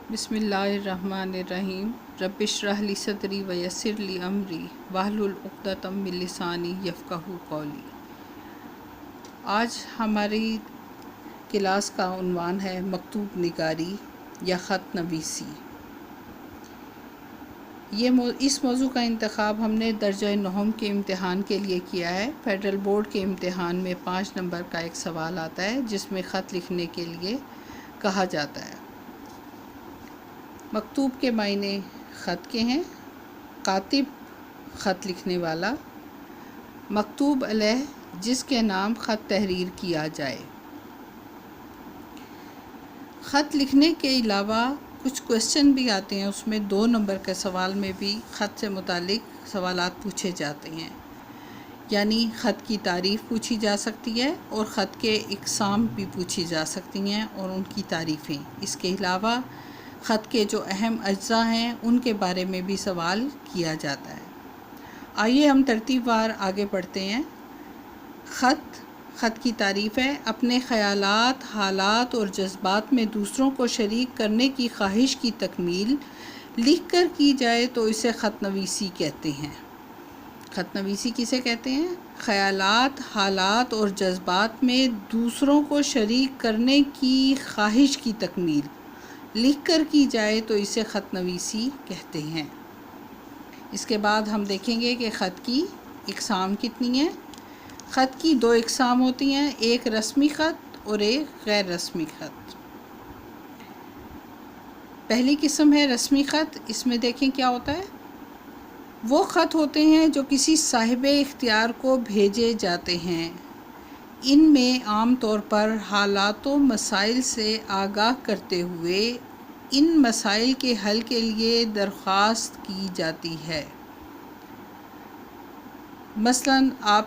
بسم اللہ الرحمن الرحیم رب اشرح لی صدری ویسر لی امری واحلل عقدۃ من لسانی یفقہوا قولی۔ آج ہماری کلاس کا عنوان ہے مکتوب نگاری یا خط نویسی۔ اس موضوع کا انتخاب ہم نے درجہ نہم کے امتحان کے لیے کیا ہے۔ فیڈرل بورڈ کے امتحان میں 5 نمبر کا ایک سوال آتا ہے جس میں خط لکھنے کے لیے کہا جاتا ہے۔ مکتوب کے معنی خط کے ہیں۔ کاتب خط لکھنے والا، مکتوب علیہ جس کے نام خط تحریر کیا جائے۔ خط لکھنے کے علاوہ کچھ کویسچن بھی آتے ہیں، اس میں 2 نمبر کے سوال میں بھی خط سے متعلق سوالات پوچھے جاتے ہیں، یعنی خط کی تعریف پوچھی جا سکتی ہے اور خط کے اقسام بھی پوچھی جا سکتی ہیں اور ان کی تعریفیں۔ اس کے علاوہ خط کے جو اہم اجزاء ہیں ان کے بارے میں بھی سوال کیا جاتا ہے۔ آئیے ہم ترتیب وار آگے پڑھتے ہیں۔ خط کی تعریف ہے اپنے خیالات، حالات اور جذبات میں دوسروں کو شریک کرنے کی خواہش کی تکمیل لکھ کر کی جائے تو اسے خط نویسی کہتے ہیں۔ خط نویسی کسے کہتے ہیں؟ خیالات، حالات اور جذبات میں دوسروں کو شریک کرنے کی خواہش کی تکمیل لکھ کر کی جائے تو اسے خط نویسی کہتے ہیں۔ اس کے بعد ہم دیکھیں گے کہ خط کی اقسام کتنی ہیں۔ خط کی 2 اقسام ہوتی ہیں، ایک رسمی خط اور ایک غیر رسمی خط۔ پہلی قسم ہے رسمی خط۔ اس میں دیکھیں کیا ہوتا ہے۔ وہ خط ہوتے ہیں جو کسی صاحب اختیار کو بھیجے جاتے ہیں۔ ان میں عام طور پر حالات و مسائل سے آگاہ کرتے ہوئے ان مسائل کے حل کے لیے درخواست کی جاتی ہے۔ مثلاً آپ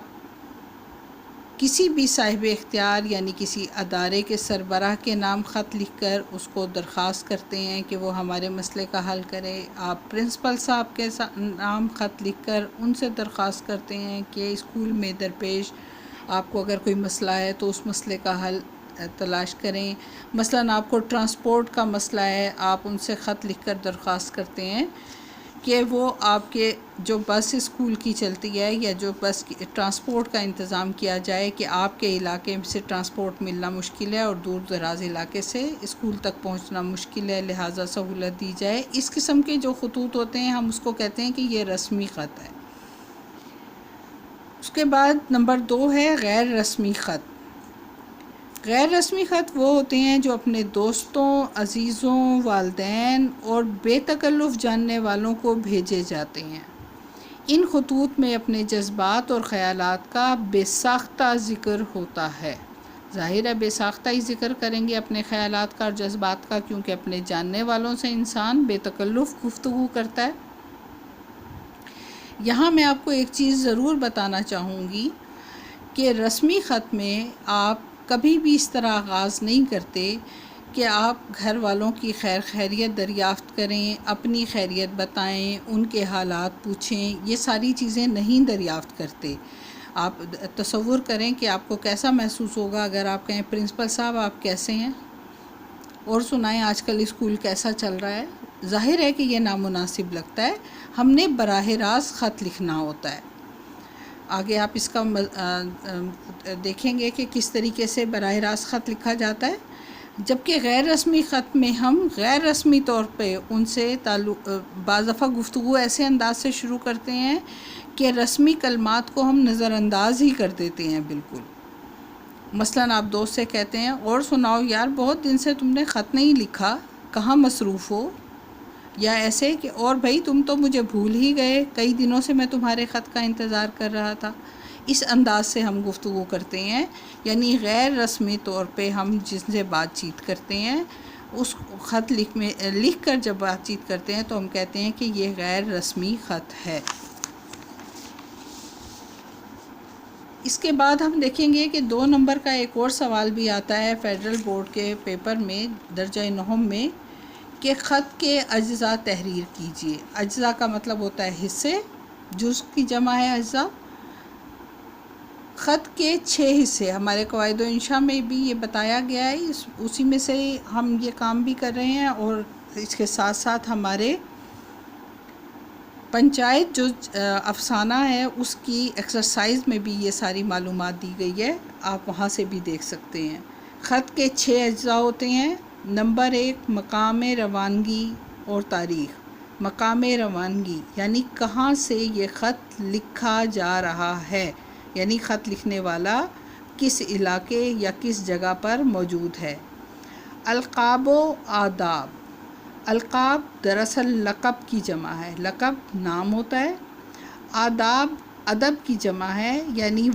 کسی بھی صاحب اختیار یعنی کسی ادارے کے سربراہ کے نام خط لکھ کر اس کو درخواست کرتے ہیں کہ وہ ہمارے مسئلے کا حل کرے۔ آپ پرنسپل صاحب کے نام خط لکھ کر ان سے درخواست کرتے ہیں کہ اسکول میں درپیش آپ کو اگر کوئی مسئلہ ہے تو اس مسئلے کا حل تلاش کریں۔ مثلاً آپ کو ٹرانسپورٹ کا مسئلہ ہے، آپ ان سے خط لکھ کر درخواست کرتے ہیں کہ وہ آپ کے جو بس اسکول کی چلتی ہے یا جو بس کی ٹرانسپورٹ کا انتظام کیا جائے کہ آپ کے علاقے سے ٹرانسپورٹ ملنا مشکل ہے اور دور دراز علاقے سے اسکول تک پہنچنا مشکل ہے، لہٰذا سہولت دی جائے۔ اس قسم کے جو خطوط ہوتے ہیں ہم اس کو کہتے ہیں کہ یہ رسمی خط ہے۔ اس کے بعد نمبر 2 ہے غیر رسمی خط۔ غیر رسمی خط وہ ہوتے ہیں جو اپنے دوستوں، عزیزوں، والدین اور بے تکلف جاننے والوں کو بھیجے جاتے ہیں۔ ان خطوط میں اپنے جذبات اور خیالات کا بے ساختہ ذکر ہوتا ہے۔ ظاہر ہے بے ساختہ ہی ذکر کریں گے اپنے خیالات کا اور جذبات کا، کیونکہ اپنے جاننے والوں سے انسان بے تکلف گفتگو کرتا ہے۔ یہاں میں آپ کو ایک چیز ضرور بتانا چاہوں گی کہ رسمی خط میں آپ کبھی بھی اس طرح آغاز نہیں کرتے کہ آپ گھر والوں کی خیریت دریافت کریں، اپنی خیریت بتائیں، ان کے حالات پوچھیں، یہ ساری چیزیں نہیں دریافت کرتے۔ آپ تصور کریں کہ آپ کو کیسا محسوس ہوگا اگر آپ کہیں پرنسپل صاحب آپ کیسے ہیں اور سنائیں آج کل اسکول کیسا چل رہا ہے۔ ظاہر ہے کہ یہ نامناسب لگتا ہے، ہم نے براہ راست خط لکھنا ہوتا ہے۔ آگے آپ اس کا دیکھیں گے کہ کس طریقے سے براہ راست خط لکھا جاتا ہے، جبکہ غیر رسمی خط میں ہم غیر رسمی طور پہ ان سے بعض دفعہ گفتگو ایسے انداز سے شروع کرتے ہیں کہ رسمی کلمات کو ہم نظر انداز ہی کر دیتے ہیں بالکل۔ مثلاً آپ دوست سے کہتے ہیں اور سناؤ یار بہت دن سے تم نے خط نہیں لکھا، کہاں مصروف ہو؟ یا ایسے کہ اور بھائی تم تو مجھے بھول ہی گئے، کئی دنوں سے میں تمہارے خط کا انتظار کر رہا تھا۔ اس انداز سے ہم گفتگو کرتے ہیں، یعنی غیر رسمی طور پہ ہم جن سے بات چیت کرتے ہیں اس خط لکھ کر جب بات چیت کرتے ہیں تو ہم کہتے ہیں کہ یہ غیر رسمی خط ہے۔ اس کے بعد ہم دیکھیں گے کہ 2 نمبر کا ایک اور سوال بھی آتا ہے فیڈرل بورڈ کے پیپر میں درجہ نہم میں کہ خط کے اجزاء تحریر کیجیے۔ اجزاء کا مطلب ہوتا ہے حصے، جزء کی جمع ہے اجزاء۔ خط کے 6 حصے ہمارے قواعد و انشاء میں بھی یہ بتایا گیا ہے، اسی میں سے ہم یہ کام بھی کر رہے ہیں اور اس کے ساتھ ساتھ ہمارے پنچایت جو افسانہ ہے اس کی ایکسرسائز میں بھی یہ ساری معلومات دی گئی ہے، آپ وہاں سے بھی دیکھ سکتے ہیں۔ خط کے 6 اجزاء ہوتے ہیں۔ نمبر 1 مقام روانگی اور تاریخ۔ مقام روانگی یعنی کہاں سے یہ خط لکھا جا رہا ہے، یعنی خط لکھنے والا کس علاقے یا کس جگہ پر موجود ہے۔ القاب و آداب۔ القاب دراصل لقب کی جمع ہے، لقب نام ہوتا ہے۔ آداب ادب کی جمع ہے، یعنی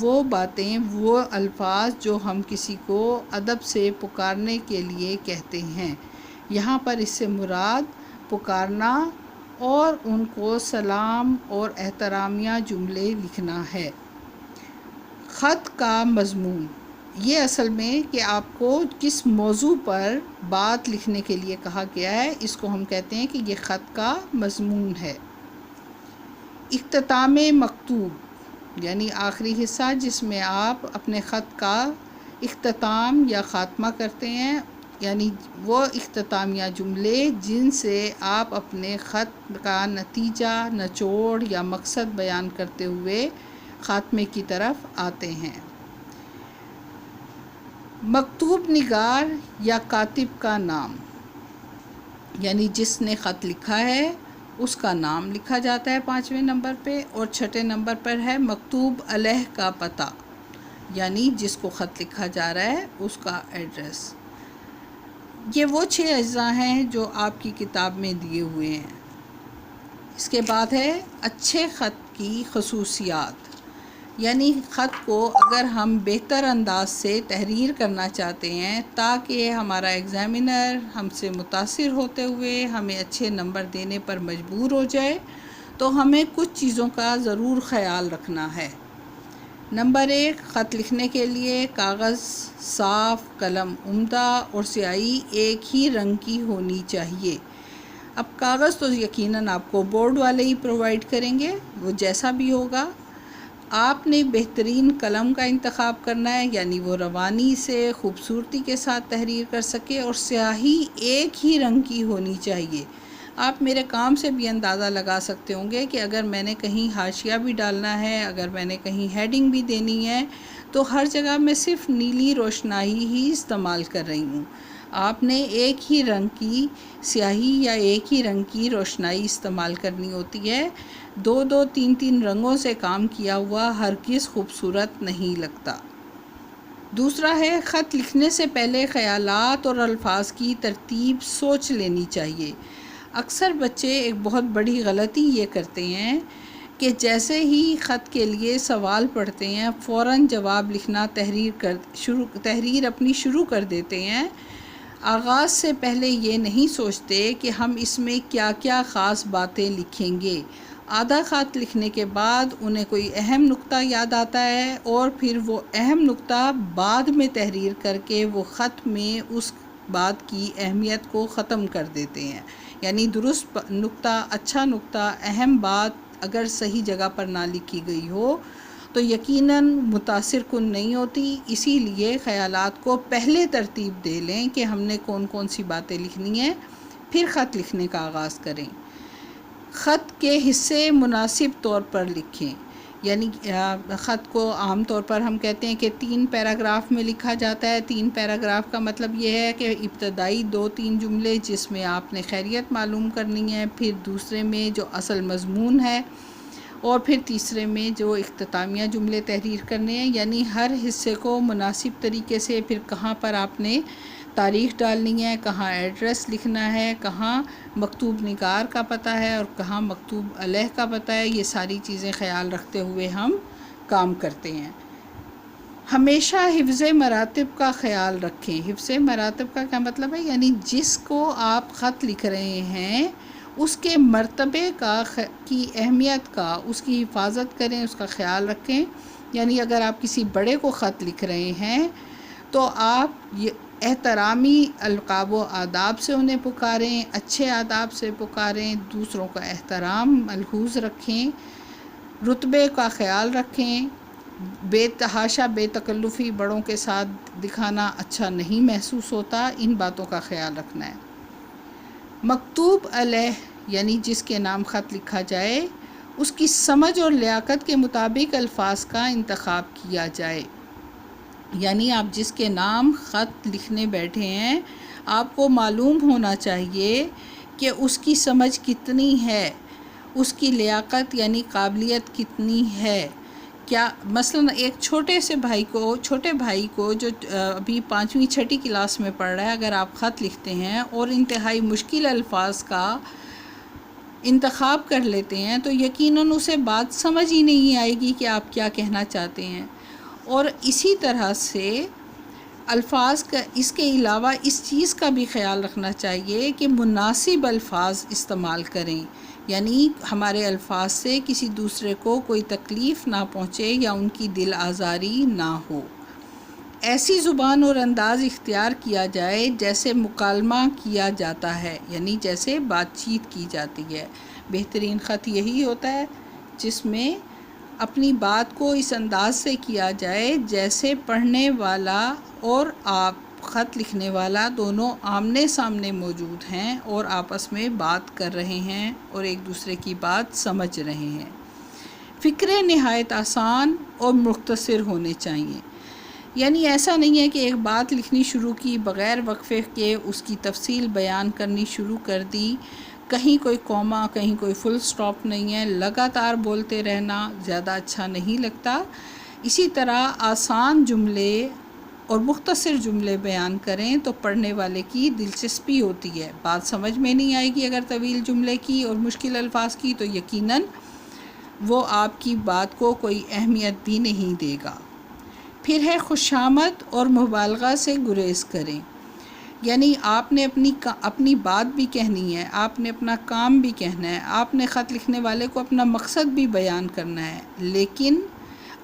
وہ باتیں، وہ الفاظ جو ہم کسی کو ادب سے پکارنے کے لیے کہتے ہیں۔ یہاں پر اس سے مراد پکارنا اور ان کو سلام اور احترامیہ جملے لکھنا ہے۔ خط کا مضمون، یہ اصل میں کہ آپ کو کس موضوع پر بات لکھنے کے لیے کہا گیا ہے، اس کو ہم کہتے ہیں کہ یہ خط کا مضمون ہے۔ اختتام مکتوب یعنی آخری حصہ جس میں آپ اپنے خط کا اختتام یا خاتمہ کرتے ہیں، یعنی وہ اختتامیہ جملے جن سے آپ اپنے خط کا نتیجہ، نچوڑ یا مقصد بیان کرتے ہوئے خاتمے کی طرف آتے ہیں۔ مکتوب نگار یا کاتب کا نام، یعنی جس نے خط لکھا ہے اس کا نام لکھا جاتا ہے 5ویں نمبر پہ، اور 6 نمبر پر ہے مکتوب علیہ کا پتہ، یعنی جس کو خط لکھا جا رہا ہے اس کا ایڈریس۔ یہ وہ 6 اجزاء ہیں جو آپ کی کتاب میں دیے ہوئے ہیں۔ اس کے بعد ہے اچھے خط کی خصوصیات، یعنی خط کو اگر ہم بہتر انداز سے تحریر کرنا چاہتے ہیں تاکہ ہمارا ایگزامینر ہم سے متاثر ہوتے ہوئے ہمیں اچھے نمبر دینے پر مجبور ہو جائے تو ہمیں کچھ چیزوں کا ضرور خیال رکھنا ہے۔ نمبر 1 خط لکھنے کے لیے کاغذ صاف، قلم عمدہ اور سیاہی ایک ہی رنگ کی ہونی چاہیے۔ اب کاغذ تو یقیناً آپ کو بورڈ والے ہی پرووائڈ کریں گے، وہ جیسا بھی ہوگا۔ آپ نے بہترین قلم کا انتخاب کرنا ہے، یعنی وہ روانی سے خوبصورتی کے ساتھ تحریر کر سکے، اور سیاہی ایک ہی رنگ کی ہونی چاہیے۔ آپ میرے کام سے بھی اندازہ لگا سکتے ہوں گے کہ اگر میں نے کہیں حاشیہ بھی ڈالنا ہے، اگر میں نے کہیں ہیڈنگ بھی دینی ہے، تو ہر جگہ میں صرف نیلی روشنائی ہی استعمال کر رہی ہوں۔ آپ نے ایک ہی رنگ کی سیاہی یا ایک ہی رنگ کی روشنائی استعمال کرنی ہوتی ہے۔ 2 3 رنگوں سے کام کیا ہوا ہرگز خوبصورت نہیں لگتا۔ دوسرا ہے خط لکھنے سے پہلے خیالات اور الفاظ کی ترتیب سوچ لینی چاہیے۔ اکثر بچے ایک بہت بڑی غلطی یہ کرتے ہیں کہ جیسے ہی خط کے لیے سوال پڑھتے ہیں فوراً جواب لکھنا تحریر اپنی شروع کر دیتے ہیں۔ آغاز سے پہلے یہ نہیں سوچتے کہ ہم اس میں کیا کیا خاص باتیں لکھیں گے۔ آدھا خط لکھنے کے بعد انہیں کوئی اہم نقطہ یاد آتا ہے اور پھر وہ اہم نقطہ بعد میں تحریر کر کے وہ خط میں اس بات کی اہمیت کو ختم کر دیتے ہیں۔ یعنی درست نقطہ، اچھا نقطہ، اہم بات اگر صحیح جگہ پر نہ لکھی گئی ہو تو یقیناً متاثر کن نہیں ہوتی۔ اسی لیے خیالات کو پہلے ترتیب دے لیں کہ ہم نے کون کون سی باتیں لکھنی ہیں، پھر خط لکھنے کا آغاز کریں۔ خط کے حصے مناسب طور پر لکھیں، یعنی خط کو عام طور پر ہم کہتے ہیں کہ 3 پیراگراف میں لکھا جاتا ہے۔ 3 پیراگراف کا مطلب یہ ہے کہ ابتدائی 2-3 جملے جس میں آپ نے خیریت معلوم کرنی ہے، پھر دوسرے میں جو اصل مضمون ہے، اور پھر تیسرے میں جو اختتامیہ جملے تحریر کرنے ہیں۔ یعنی ہر حصے کو مناسب طریقے سے، پھر کہاں پر آپ نے تاریخ ڈالنی ہے، کہاں ایڈریس لکھنا ہے، کہاں مکتوب نگار کا پتہ ہے اور کہاں مکتوب علیہ کا پتہ ہے، یہ ساری چیزیں خیال رکھتے ہوئے ہم کام کرتے ہیں۔ ہمیشہ حفظ مراتب کا خیال رکھیں۔ حفظ مراتب کا کیا مطلب ہے؟ یعنی جس کو آپ خط لکھ رہے ہیں اس کے مرتبے کی اہمیت کا، اس کی حفاظت کریں، اس کا خیال رکھیں۔ یعنی اگر آپ کسی بڑے کو خط لکھ رہے ہیں تو آپ احترامی القاب و آداب سے انہیں پکاریں، اچھے آداب سے پکاریں، دوسروں کا احترام ملحوظ رکھیں، رتبے کا خیال رکھیں، بے تحاشا بے تکلفی بڑوں کے ساتھ دکھانا اچھا نہیں محسوس ہوتا، ان باتوں کا خیال رکھنا ہے۔ مکتوب علیہ یعنی جس کے نام خط لکھا جائے اس کی سمجھ اور لیاقت کے مطابق الفاظ کا انتخاب کیا جائے۔ یعنی آپ جس کے نام خط لکھنے بیٹھے ہیں آپ کو معلوم ہونا چاہیے کہ اس کی سمجھ کتنی ہے، اس کی لیاقت یعنی قابلیت کتنی ہے۔ کیا مثلا ایک چھوٹے بھائی کو جو ابھی 5ویں 6ٹھی کلاس میں پڑھ رہا ہے، اگر آپ خط لکھتے ہیں اور انتہائی مشکل الفاظ کا انتخاب کر لیتے ہیں تو یقیناً اسے بات سمجھ ہی نہیں آئے گی کہ آپ کیا کہنا چاہتے ہیں۔ اور اسی طرح سے الفاظ کا اس کے علاوہ اس چیز کا بھی خیال رکھنا چاہیے کہ مناسب الفاظ استعمال کریں، یعنی ہمارے الفاظ سے کسی دوسرے کو کوئی تکلیف نہ پہنچے یا ان کی دل آزاری نہ ہو۔ ایسی زبان اور انداز اختیار کیا جائے جیسے مکالمہ کیا جاتا ہے، یعنی جیسے بات چیت کی جاتی ہے۔ بہترین خط یہی ہوتا ہے جس میں اپنی بات کو اس انداز سے کیا جائے جیسے پڑھنے والا اور آپ خط لکھنے والا دونوں آمنے سامنے موجود ہیں اور آپس میں بات کر رہے ہیں اور ایک دوسرے کی بات سمجھ رہے ہیں۔ فقرے نہایت آسان اور مختصر ہونے چاہیے، یعنی ایسا نہیں ہے کہ ایک بات لکھنی شروع کی، بغیر وقفے کے اس کی تفصیل بیان کرنی شروع کر دی، کہیں کوئی کوما کہیں کوئی فل سٹاپ نہیں ہے، لگاتار بولتے رہنا زیادہ اچھا نہیں لگتا۔ اسی طرح آسان جملے اور مختصر جملے بیان کریں تو پڑھنے والے کی دلچسپی ہوتی ہے۔ بات سمجھ میں نہیں آئے گی اگر طویل جملے کی اور مشکل الفاظ کی تو یقیناً وہ آپ کی بات کو کوئی اہمیت بھی نہیں دے گا۔ پھر ہے خوشامد اور مبالغہ سے گریز کریں، یعنی آپ نے اپنی بات بھی کہنی ہے، آپ نے اپنا کام بھی کہنا ہے، آپ نے خط لکھنے والے کو اپنا مقصد بھی بیان کرنا ہے، لیکن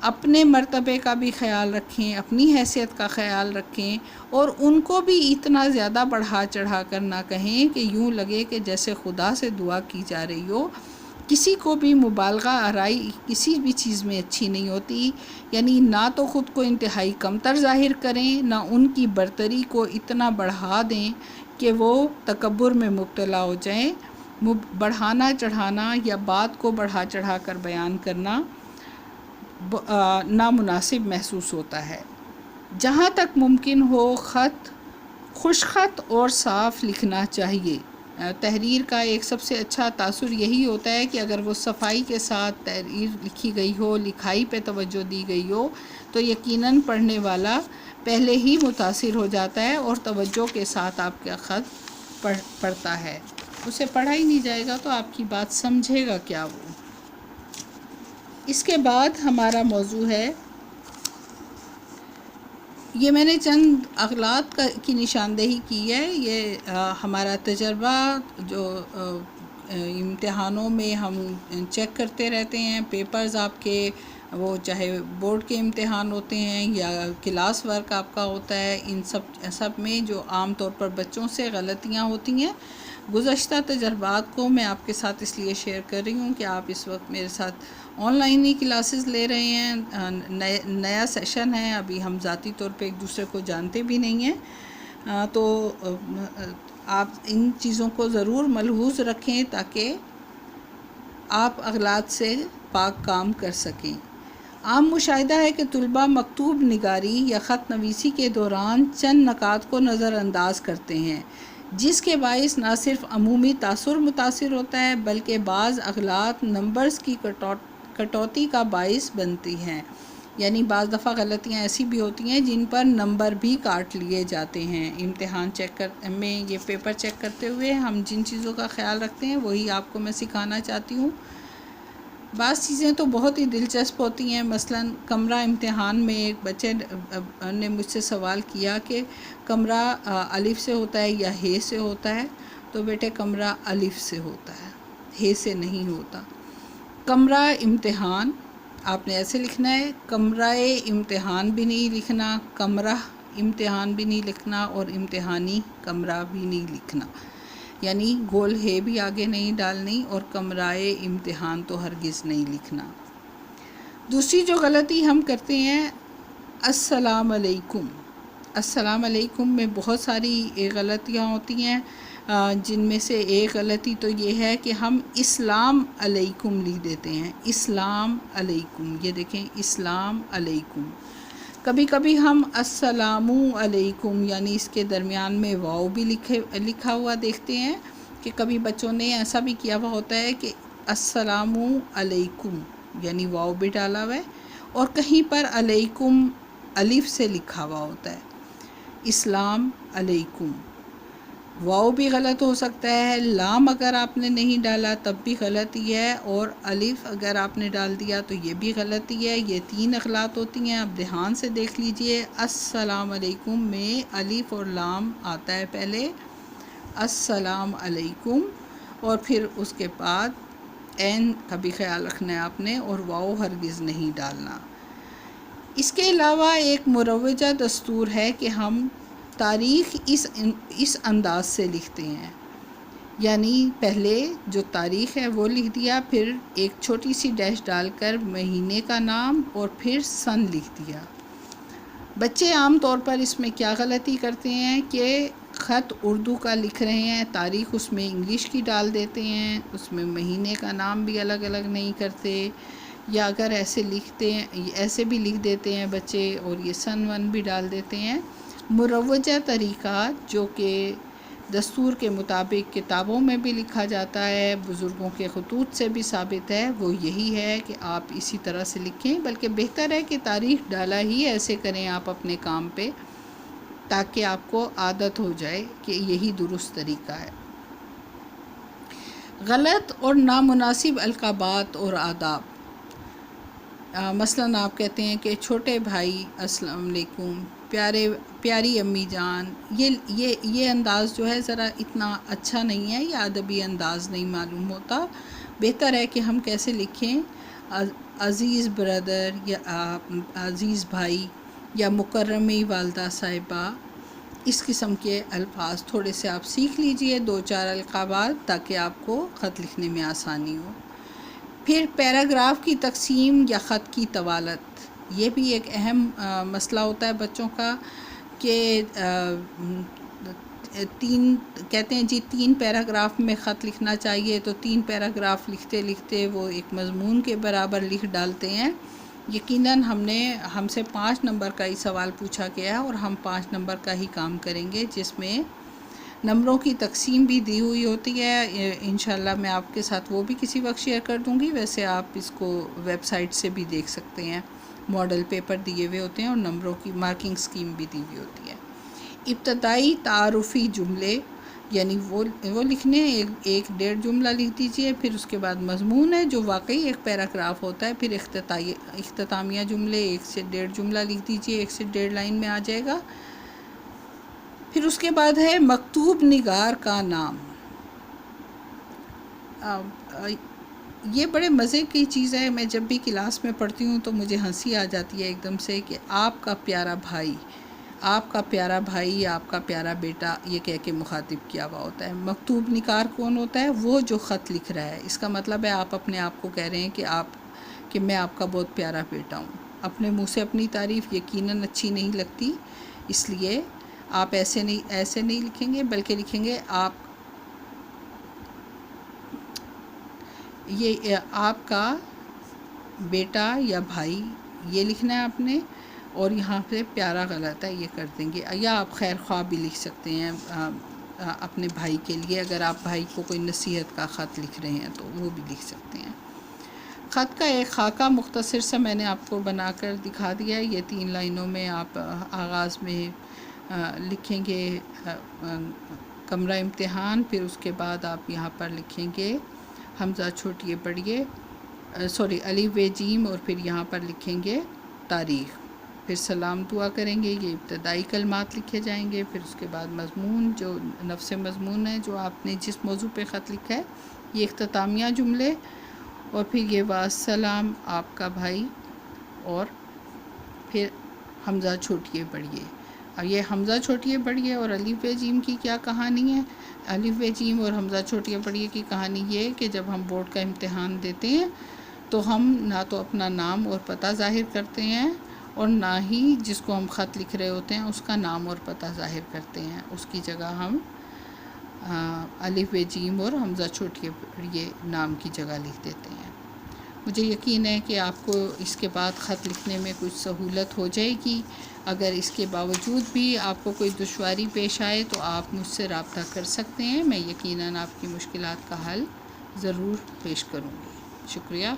اپنے مرتبے کا بھی خیال رکھیں، اپنی حیثیت کا خیال رکھیں اور ان کو بھی اتنا زیادہ بڑھا چڑھا کر نہ کہیں کہ یوں لگے کہ جیسے خدا سے دعا کی جا رہی ہو۔ کسی کو بھی مبالغہ آرائی کسی بھی چیز میں اچھی نہیں ہوتی، یعنی نہ تو خود کو انتہائی کمتر ظاہر کریں، نہ ان کی برتری کو اتنا بڑھا دیں کہ وہ تکبر میں مبتلا ہو جائیں۔ بڑھانا چڑھانا یا بات کو بڑھا چڑھا کر بیان کرنا نامناسب محسوس ہوتا ہے۔ جہاں تک ممکن ہو خط خوش خط اور صاف لکھنا چاہیے۔ تحریر کا ایک سب سے اچھا تاثر یہی ہوتا ہے کہ اگر وہ صفائی کے ساتھ تحریر لکھی گئی ہو، لکھائی پہ توجہ دی گئی ہو تو یقیناً پڑھنے والا پہلے ہی متاثر ہو جاتا ہے اور توجہ کے ساتھ آپ کا خط پڑھتا ہے۔ اسے پڑھا ہی نہیں جائے گا تو آپ کی بات سمجھے گا کیا وہ۔ اس کے بعد ہمارا موضوع ہے، یہ میں نے چند اغلاط کی نشاندہی کی ہے، یہ ہمارا تجربہ جو امتحانوں میں ہم چیک کرتے رہتے ہیں، پیپرز آپ کے وہ چاہے بورڈ کے امتحان ہوتے ہیں یا کلاس ورک آپ کا ہوتا ہے، ان سب میں جو عام طور پر بچوں سے غلطیاں ہوتی ہیں، گزشتہ تجربات کو میں آپ کے ساتھ اس لیے شیئر کر رہی ہوں کہ آپ اس وقت میرے ساتھ آن لائن ہی کلاسز لے رہے ہیں، نیا سیشن ہے، ابھی ہم ذاتی طور پہ ایک دوسرے کو جانتے بھی نہیں ہیں، تو آپ ان چیزوں کو ضرور ملحوظ رکھیں تاکہ آپ اغلاط سے پاک کام کر سکیں۔ عام مشاہدہ ہے کہ طلباء مکتوب نگاری یا خط نویسی کے دوران چند نکات کو نظر انداز کرتے ہیں، جس کے باعث نہ صرف عمومی تاثر متاثر ہوتا ہے بلکہ بعض اغلاط نمبرز کی کٹوتی کا باعث بنتی ہیں، یعنی بعض دفعہ غلطیاں ایسی بھی ہوتی ہیں جن پر نمبر بھی کاٹ لیے جاتے ہیں۔ امتحان میں یہ پیپر چیک کرتے ہوئے ہم جن چیزوں کا خیال رکھتے ہیں وہی آپ کو میں سکھانا چاہتی ہوں۔ بعض چیزیں تو بہت ہی دلچسپ ہوتی ہیں، مثلاً کمرہ امتحان میں ایک بچے نے مجھ سے سوال کیا کہ کمرہ الف سے ہوتا ہے یا ہے سے ہوتا ہے، تو بیٹے کمرہ الف سے ہوتا ہے، ہے سے نہیں ہوتا۔ کمرہ امتحان آپ نے ایسے لکھنا ہے، کمرہ امتحان بھی نہیں لکھنا، کمرہ امتحان بھی نہیں لکھنا اور امتحانی کمرہ بھی نہیں لکھنا، یعنی گول ہے بھی آگے نہیں ڈالنی اور کمرہ امتحان تو ہرگز نہیں لکھنا۔ دوسری جو غلطی ہم کرتے ہیں، السلام علیکم، السلام علیکم میں بہت ساری غلطیاں ہوتی ہیں، جن میں سے ایک غلطی تو یہ ہے کہ ہم اسلام علیکم لکھ دیتے ہیں، اسلام علیکم، یہ دیکھیں اسلام علیکم۔ کبھی کبھی ہم السلام علیکم یعنی اس کے درمیان میں واو بھی لکھا ہوا دیکھتے ہیں، کہ کبھی بچوں نے ایسا بھی کیا ہوا ہوتا ہے کہ السلام علیکم یعنی واو بھی ڈالا ہوا ہے، اور کہیں پر علیکم الف سے لکھا ہوا ہوتا ہے، اسلام علیکم۔ واو بھی غلط ہو سکتا ہے، لام اگر آپ نے نہیں ڈالا تب بھی غلطی ہے، اور الف اگر آپ نے ڈال دیا تو یہ بھی غلطی ہے۔ یہ 3 اغلاط ہوتی ہیں، اب دھیان سے دیکھ لیجئے۔ السلام علیکم میں الف اور لام آتا ہے پہلے، السلام علیکم، اور پھر اس کے بعد عین کا بھی خیال رکھنا ہے آپ نے، اور واو ہرگز نہیں ڈالنا۔ اس کے علاوہ ایک مروجہ دستور ہے کہ ہم تاریخ اس انداز سے لکھتے ہیں، یعنی پہلے جو تاریخ ہے وہ لکھ دیا، پھر ایک چھوٹی سی ڈیش ڈال کر مہینے کا نام اور پھر سن لکھ دیا۔ بچے عام طور پر اس میں کیا غلطی کرتے ہیں کہ خط اردو کا لکھ رہے ہیں، تاریخ اس میں انگلش کی ڈال دیتے ہیں، اس میں مہینے کا نام بھی الگ الگ نہیں کرتے، یا اگر ایسے لکھتے ہیں ایسے بھی لکھ دیتے ہیں بچے، اور یہ سن ون بھی ڈال دیتے ہیں۔ مروجہ طریقہ جو کہ دستور کے مطابق کتابوں میں بھی لکھا جاتا ہے، بزرگوں کے خطوط سے بھی ثابت ہے، وہ یہی ہے کہ آپ اسی طرح سے لکھیں، بلکہ بہتر ہے کہ تاریخ ڈالا ہی ایسے کریں آپ اپنے کام پہ، تاکہ آپ کو عادت ہو جائے کہ یہی درست طریقہ ہے۔ غلط اور نامناسب القابات اور آداب، مثلاً آپ کہتے ہیں کہ چھوٹے بھائی السلام علیکم، پیاری امی جان، یہ انداز جو ہے ذرا اتنا اچھا نہیں ہے، یہ ادبی انداز نہیں معلوم ہوتا۔ بہتر ہے کہ ہم کیسے لکھیں، عزیز بردر یا عزیز بھائی یا مکرمہ والدہ صاحبہ، اس قسم کے الفاظ تھوڑے سے آپ سیکھ لیجئے، 2-4 القابات، تاکہ آپ کو خط لکھنے میں آسانی ہو۔ پھر پیراگراف کی تقسیم یا خط کی طوالت، یہ بھی ایک اہم مسئلہ ہوتا ہے بچوں کا، کہ 3 کہتے ہیں جی 3 پیراگراف میں خط لکھنا چاہیے، تو 3 پیراگراف لکھتے لکھتے وہ ایک مضمون کے برابر لکھ ڈالتے ہیں۔ یقیناً ہم سے 5 نمبر کا ہی سوال پوچھا گیا ہے، اور ہم 5 نمبر کا ہی کام کریں گے، جس میں نمبروں کی تقسیم بھی دی ہوئی ہوتی ہے۔ انشاءاللہ میں آپ کے ساتھ وہ بھی کسی وقت شیئر کر دوں گی، ویسے آپ اس کو ویب سائٹ سے بھی دیکھ سکتے ہیں، ماڈل پیپر دیے ہوئے ہوتے ہیں اور نمبروں کی مارکنگ سکیم بھی دی ہوئی ہوتی ہے۔ ابتدائی تعارفی جملے، یعنی وہ لکھنے، 1-1.5 جملہ لکھ دیجئے، پھر اس کے بعد مضمون ہے جو واقعی ایک پیراگراف ہوتا ہے، پھر اختتامیہ جملے 1 سے 1.5 جملہ لکھ دیجئے، 1 سے 1.5 لائن میں آ جائے گا۔ پھر اس کے بعد ہے مکتوب نگار کا نام۔ یہ بڑے مزے کی چیز ہے، میں جب بھی کلاس میں پڑھتی ہوں تو مجھے ہنسی آ جاتی ہے ایک دم سے، کہ آپ کا پیارا بھائی، آپ کا پیارا بھائی یا آپ کا پیارا بیٹا، یہ کہہ کے مخاطب کیا ہوا ہوتا ہے۔ مکتوب نگار کون ہوتا ہے؟ وہ جو خط لکھ رہا ہے، اس کا مطلب ہے آپ اپنے آپ کو کہہ رہے ہیں کہ میں آپ کا بہت پیارا بیٹا ہوں۔ اپنے منہ سے اپنی تعریف یقیناً اچھی نہیں لگتی، اس لیے آپ ایسے نہیں لکھیں گے، بلکہ لکھیں گے آپ کا بیٹا یا بھائی، یہ لکھنا ہے آپ نے، اور یہاں پہ پیارا غلط ہے، یہ کر دیں گے۔ یا آپ خیر خواہ بھی لکھ سکتے ہیں اپنے بھائی کے لیے، اگر آپ بھائی کو کوئی نصیحت کا خط لکھ رہے ہیں تو وہ بھی لکھ سکتے ہیں۔ خط کا ایک خاکہ مختصر سا میں نے آپ کو بنا کر دکھا دیا ہے، یہ 3 لائنوں میں آپ آغاز میں لکھیں گے کمرہ امتحان، پھر اس کے بعد آپ یہاں پر لکھیں گے حمزہ چھوٹیے بڑھیے الف و جیم، اور پھر یہاں پر لکھیں گے تاریخ، پھر سلام دعا کریں گے، یہ ابتدائی کلمات لکھے جائیں گے، پھر اس کے بعد مضمون، جو نفس مضمون ہے جو آپ نے جس موضوع پہ خط لکھا ہے، یہ اختتامیہ جملے، اور پھر یہ والسلام آپ کا بھائی، اور پھر حمزہ چھوٹیے بڑھیے۔ اب یہ حمزہ چھوٹیے بڑھیے اور الف و جیم کی کیا کہانی ہے؟ الف و جیم اور حمزہ چھوٹیے بڑھیے کی کہانی یہ کہ جب ہم بورڈ کا امتحان دیتے ہیں تو ہم نہ تو اپنا نام اور پتہ ظاہر کرتے ہیں، اور نہ ہی جس کو ہم خط لکھ رہے ہوتے ہیں اس کا نام اور پتہ ظاہر کرتے ہیں، اس کی جگہ ہم الف ب جیم اور حمزہ چھوٹی یہ نام کی جگہ لکھ دیتے ہیں۔ مجھے یقین ہے کہ آپ کو اس کے بعد خط لکھنے میں کچھ سہولت ہو جائے گی۔ اگر اس کے باوجود بھی آپ کو کوئی دشواری پیش آئے تو آپ مجھ سے رابطہ کر سکتے ہیں، میں یقیناً آپ کی مشکلات کا حل ضرور پیش کروں گی۔ شکریہ۔